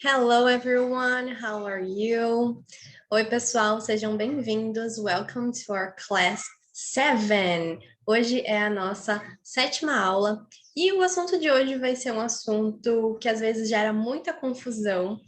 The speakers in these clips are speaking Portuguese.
Hello everyone, how are you? Oi pessoal, sejam bem-vindos. Welcome to our class 7. Hoje é a nossa sétima aula e o assunto de hoje vai ser um assunto que às vezes gera muita confusão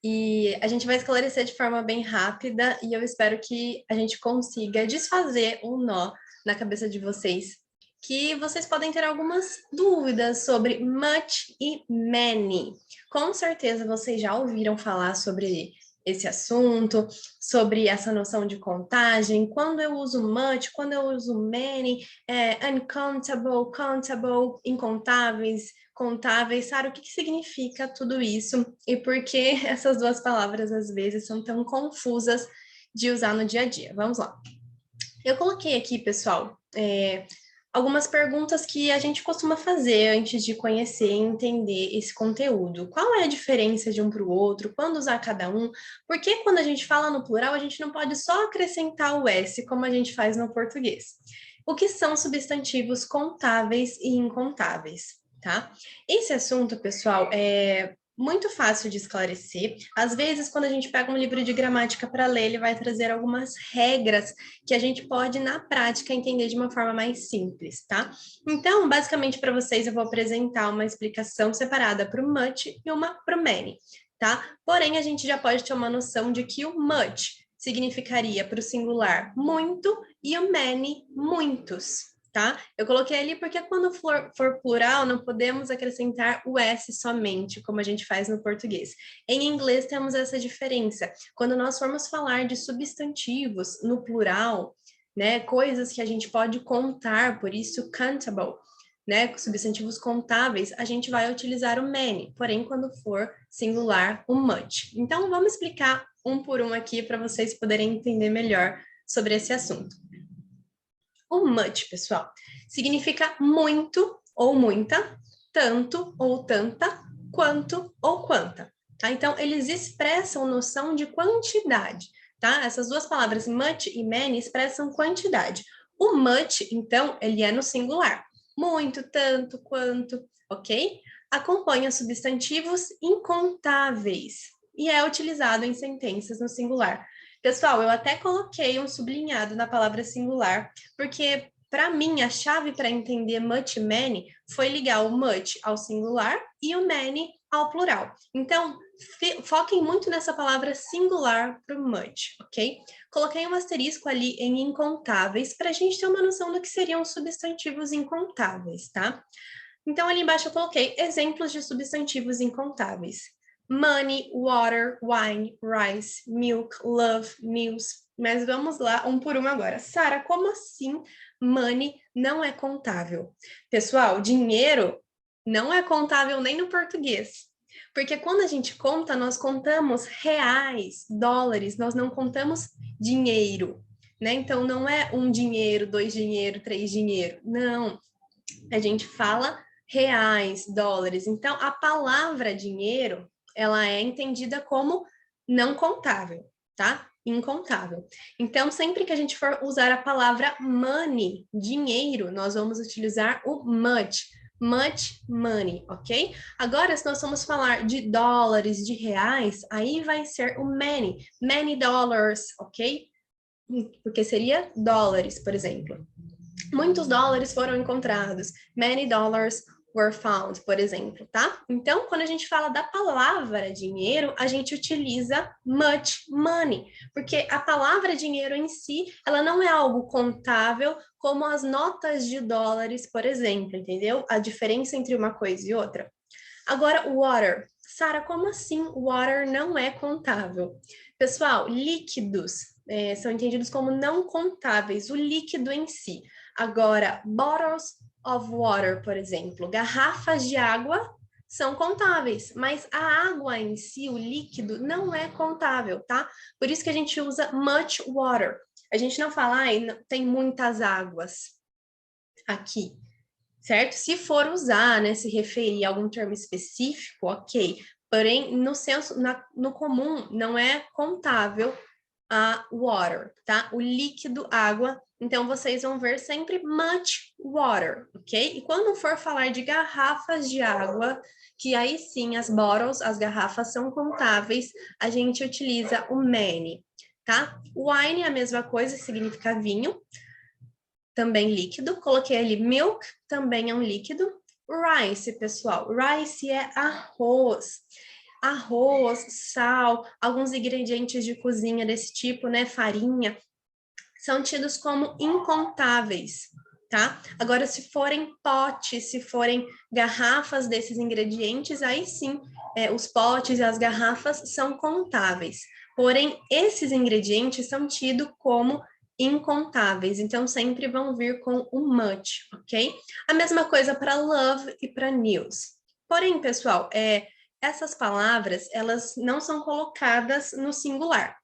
e a gente vai esclarecer de forma bem rápida e eu espero que a gente consiga desfazer um nó na cabeça de vocês, que vocês podem ter algumas dúvidas sobre much e many. Com certeza vocês já ouviram falar sobre esse assunto, sobre essa noção de contagem. Quando eu uso much, quando eu uso many, uncountable, countable, incontáveis, contáveis, sabe? O que significa tudo isso e por que essas duas palavras às vezes são tão confusas de usar no dia a dia. Vamos lá. Eu coloquei aqui, pessoal, algumas perguntas que a gente costuma fazer antes de conhecer e entender esse conteúdo. Qual é a diferença de um para o outro? Quando usar cada um? Por que quando a gente fala no plural, a gente não pode só acrescentar o S, como a gente faz no português? O que são substantivos contáveis e incontáveis, tá? Esse assunto, pessoal, é muito fácil de esclarecer. Às vezes, quando a gente pega um livro de gramática para ler, ele vai trazer algumas regras que a gente pode, na prática, entender de uma forma mais simples, tá? Então, basicamente, para vocês, eu vou apresentar uma explicação separada para o much e uma para o many, tá? Porém, a gente já pode ter uma noção de que o much significaria para o singular muito e o many muitos, tá? Eu coloquei ali porque quando for plural, não podemos acrescentar o S somente, como a gente faz no português. Em inglês, temos essa diferença. Quando nós formos falar de substantivos no plural, né, coisas que a gente pode contar, por isso countable, né, substantivos contáveis, a gente vai utilizar o many, porém, quando for singular, o much. Então, vamos explicar um por um aqui para vocês poderem entender melhor sobre esse assunto. O much, pessoal, significa muito ou muita, tanto ou tanta, quanto ou quanta, tá? Então, eles expressam noção de quantidade, tá? Essas duas palavras, much e many, expressam quantidade. O much, então, ele é no singular. Muito, tanto, quanto, ok? Acompanha substantivos incontáveis e é utilizado em sentenças no singular. Pessoal, eu até coloquei um sublinhado na palavra singular, porque para mim a chave para entender much e many foi ligar o much ao singular e o many ao plural. Então, foquem muito nessa palavra singular para o much, ok? Coloquei um asterisco ali em incontáveis para a gente ter uma noção do que seriam substantivos incontáveis, tá? Então, ali embaixo eu coloquei exemplos de substantivos incontáveis. Money, water, wine, rice, milk, love, news. Mas vamos lá, um por um agora. Sara, como assim money não é contável? Pessoal, dinheiro não é contável nem no português. Porque quando a gente conta, nós contamos reais, dólares, nós não contamos dinheiro, né? Então não é um dinheiro, dois dinheiro, três dinheiro. Não. A gente fala reais, dólares. Então, a palavra dinheiro, ela é entendida como não contável, tá? Incontável. Então, sempre que a gente for usar a palavra money, dinheiro, nós vamos utilizar o much money, ok? Agora, se nós formos falar de dólares, de reais, aí vai ser o many dollars, ok? Porque seria dólares, por exemplo. Muitos dólares foram encontrados. Many dollars were found, por exemplo, tá? Então, quando a gente fala da palavra dinheiro, a gente utiliza much money, porque a palavra dinheiro em si, ela não é algo contável como as notas de dólares, por exemplo, entendeu? A diferença entre uma coisa e outra. Agora, water. Sara, como assim water não é contável? Pessoal, líquidos são entendidos como não contáveis, o líquido em si. Agora, bottles of water, por exemplo, garrafas de água são contáveis, mas a água em si, o líquido, não é contável, tá? Por isso que a gente usa much water. A gente não fala, tem muitas águas aqui, certo? Se for usar, né, se referir a algum termo específico, ok. Porém, no senso, no comum, não é contável a water, tá? O líquido água. Então, vocês vão ver sempre much water, ok? E quando for falar de garrafas de água, que aí sim as bottles, as garrafas são contáveis, a gente utiliza o many, tá? Wine é a mesma coisa, significa vinho, também líquido. Coloquei ali milk, também é um líquido. Rice, pessoal. Rice é arroz. Arroz, sal, alguns ingredientes de cozinha desse tipo, né? Farinha, são tidos como incontáveis, tá? Agora, se forem potes, se forem garrafas desses ingredientes, aí sim, os potes e as garrafas são contáveis. Porém, esses ingredientes são tidos como incontáveis, então sempre vão vir com o much, ok? A mesma coisa para love e para news. Porém, pessoal, essas palavras, elas não são colocadas no singular,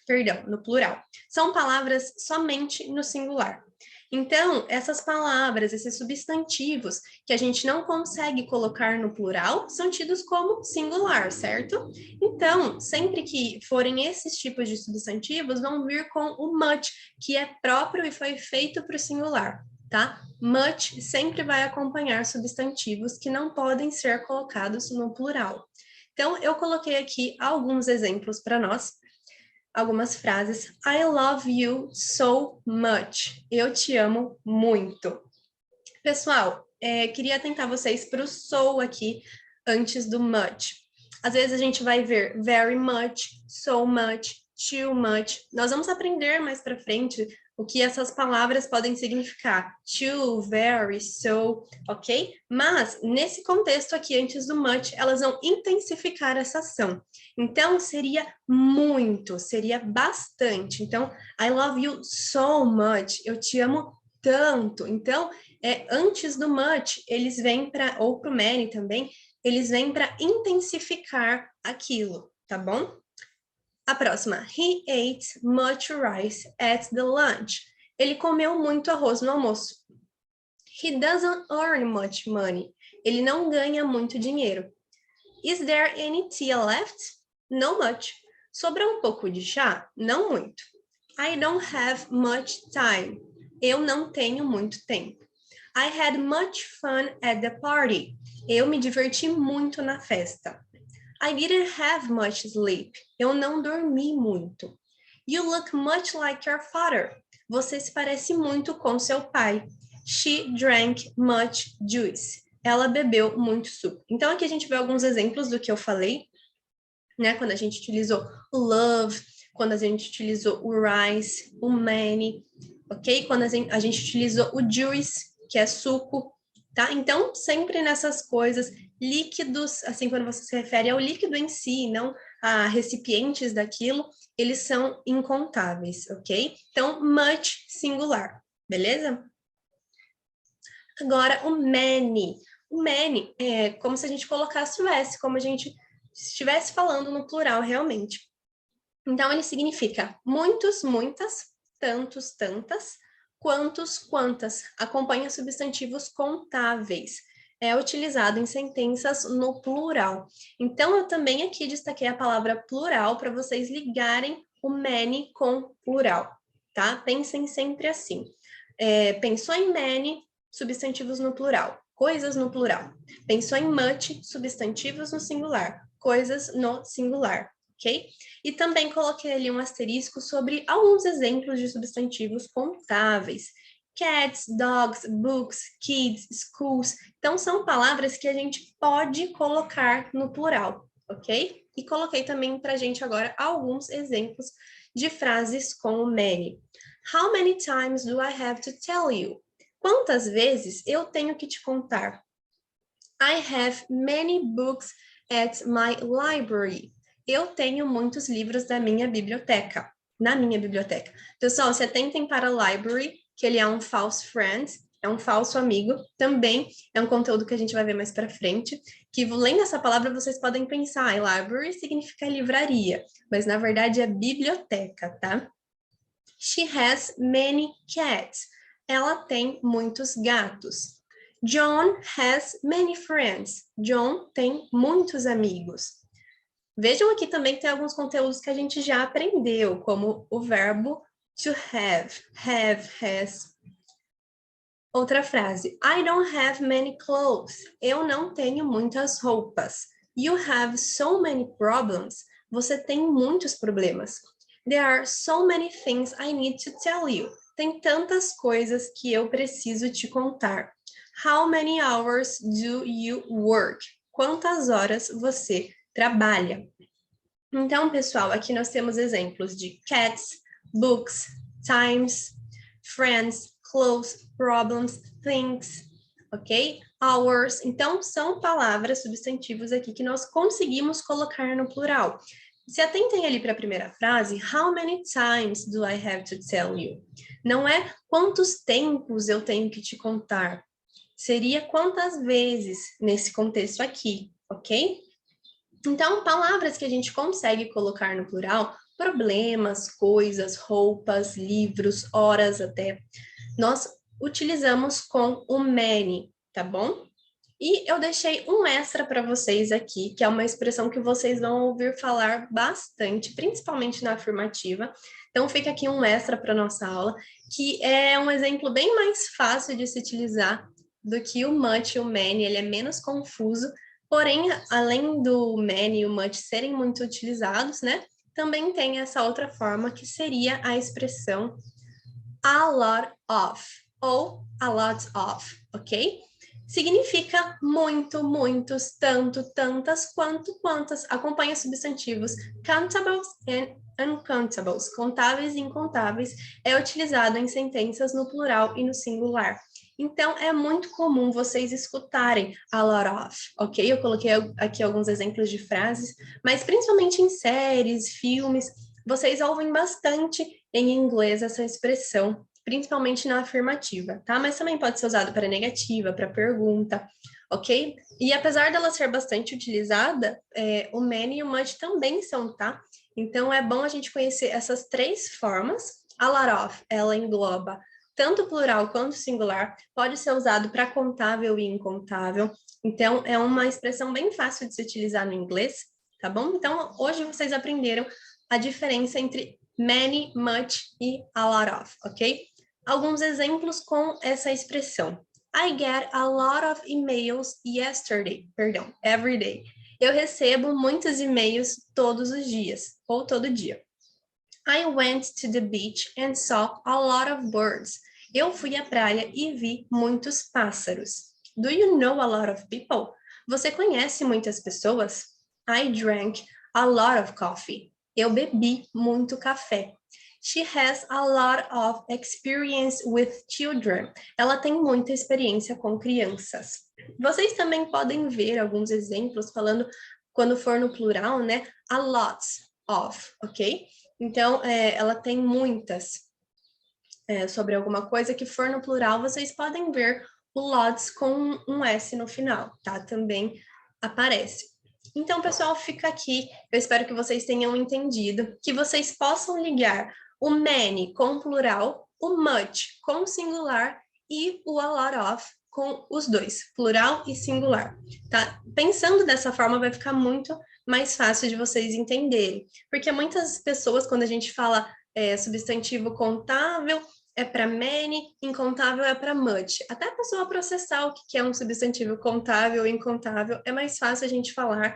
perdão, no plural. São palavras somente no singular. Então, essas palavras, esses substantivos que a gente não consegue colocar no plural, são tidos como singular, certo? Então, sempre que forem esses tipos de substantivos, vão vir com o much, que é próprio e foi feito para o singular, tá? Much sempre vai acompanhar substantivos que não podem ser colocados no plural. Então, eu coloquei aqui alguns exemplos para nós, algumas frases. I love you so much. Eu te amo muito. Pessoal, queria atentar vocês para o so aqui antes do much. Às vezes a gente vai ver very much, so much, too much. Nós vamos aprender mais para frente o que essas palavras podem significar. Too, very, so, ok? Mas, nesse contexto aqui, antes do much, elas vão intensificar essa ação. Então, seria muito, seria bastante. Então, I love you so much. Eu te amo tanto. Então, antes do much, eles vêm para, ou para o many também, eles vêm para intensificar aquilo, tá bom? A próxima, he ate much rice at the lunch. Ele comeu muito arroz no almoço. He doesn't earn much money. Ele não ganha muito dinheiro. Is there any tea left? Not much. Sobra um pouco de chá? Não muito. I don't have much time. Eu não tenho muito tempo. I had much fun at the party. Eu me diverti muito na festa. I didn't have much sleep. Eu não dormi muito. You look much like your father. Você se parece muito com seu pai. She drank much juice. Ela bebeu muito suco. Então, aqui a gente vê alguns exemplos do que eu falei, né? Quando a gente utilizou o love, quando a gente utilizou o rice, o many, ok? Quando a gente utilizou o juice, que é suco, tá? Então, sempre nessas coisas, líquidos, assim, quando você se refere ao líquido em si, não a recipientes daquilo, eles são incontáveis, ok? Então, much, singular, beleza? Agora, o many. O many é como se a gente colocasse o S, como a gente estivesse falando no plural, realmente. Então, ele significa muitos, muitas, tantos, tantas, quantos, quantas. Acompanha substantivos contáveis. É utilizado em sentenças no plural. Então, eu também aqui destaquei a palavra plural para vocês ligarem o many com plural, tá? Pensem sempre assim. Pensou em many, substantivos no plural. Coisas no plural. Pensou em much, substantivos no singular. Coisas no singular, ok? E também coloquei ali um asterisco sobre alguns exemplos de substantivos contáveis. Cats, dogs, books, kids, schools. Então, são palavras que a gente pode colocar no plural, ok? E coloquei também para a gente agora alguns exemplos de frases com o many. How many times do I have to tell you? Quantas vezes eu tenho que te contar? I have many books at my library. Eu tenho muitos livros na minha biblioteca. Pessoal, se atentem para library, que ele é um false friend, é um falso amigo. Também é um conteúdo que a gente vai ver mais para frente. Que lendo essa palavra, vocês podem pensar, library significa livraria, mas na verdade é biblioteca, tá? She has many cats. Ela tem muitos gatos. John has many friends. John tem muitos amigos. Vejam aqui também que tem alguns conteúdos que a gente já aprendeu, como o verbo to have, has. Outra frase, I don't have many clothes. Eu não tenho muitas roupas. You have so many problems. Você tem muitos problemas. There are so many things I need to tell you. Tem tantas coisas que eu preciso te contar. How many hours do you work? Quantas horas você trabalha? Então, pessoal, aqui nós temos exemplos de cats, books, times, friends, clothes, problems, things, ok? Hours. Então, são palavras, substantivos aqui que nós conseguimos colocar no plural. Se atentem ali para a primeira frase, how many times do I have to tell you? Não é quantos tempos eu tenho que te contar. Seria quantas vezes nesse contexto aqui, ok? Então, palavras que a gente consegue colocar no plural, problemas, coisas, roupas, livros, horas até, nós utilizamos com o many, tá bom? E eu deixei um extra para vocês aqui, que é uma expressão que vocês vão ouvir falar bastante, principalmente na afirmativa. Então, fica aqui um extra para nossa aula, que é um exemplo bem mais fácil de se utilizar do que o much e o many, ele é menos confuso, porém, além do many e o much serem muito utilizados, né, também tem essa outra forma, que seria a expressão a lot of, ou a lot of, ok? Significa muito, muitos, tanto, tantas, quanto, quantas. Acompanha substantivos countables and uncountables, contáveis e incontáveis, é utilizado em sentenças no plural e no singular. Então, é muito comum vocês escutarem a lot of, ok? Eu coloquei aqui alguns exemplos de frases, mas principalmente em séries, filmes, vocês ouvem bastante em inglês essa expressão, principalmente na afirmativa, tá? Mas também pode ser usado para negativa, para pergunta, ok? E apesar dela ser bastante utilizada, o many e o much também são, tá? Então é bom a gente conhecer essas três formas. A lot of, ela engloba tanto plural quanto singular, pode ser usado para contável e incontável. Então é uma expressão bem fácil de se utilizar no inglês, tá bom? Então hoje vocês aprenderam a diferença entre many, much e a lot of, ok? Alguns exemplos com essa expressão. I get a lot of emails every day. Eu recebo muitos e-mails todos os dias, ou todo dia. I went to the beach and saw a lot of birds. Eu fui à praia e vi muitos pássaros. Do you know a lot of people? Você conhece muitas pessoas? I drank a lot of coffee. Eu bebi muito café. She has a lot of experience with children. Ela tem muita experiência com crianças. Vocês também podem ver alguns exemplos falando, quando for no plural, né? A lot of, ok? Então, ela tem muitas sobre alguma coisa que for no plural, vocês podem ver o lots com um S no final, tá? Também aparece. Então, pessoal, fica aqui. Eu espero que vocês tenham entendido, que vocês possam ligar o many com plural, o much com singular e o a lot of com os dois, plural e singular, tá? Pensando dessa forma, vai ficar muito mais fácil de vocês entenderem, porque muitas pessoas, quando a gente fala substantivo contável, é para many, incontável é para much. Até a pessoa processar o que é um substantivo contável e incontável, é mais fácil a gente falar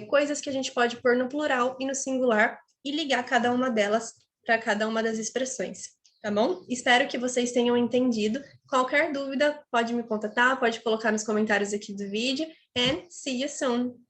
coisas que a gente pode pôr no plural e no singular e ligar cada uma delas para cada uma das expressões, tá bom? Espero que vocês tenham entendido. Qualquer dúvida, pode me contatar, pode colocar nos comentários aqui do vídeo, and see you soon!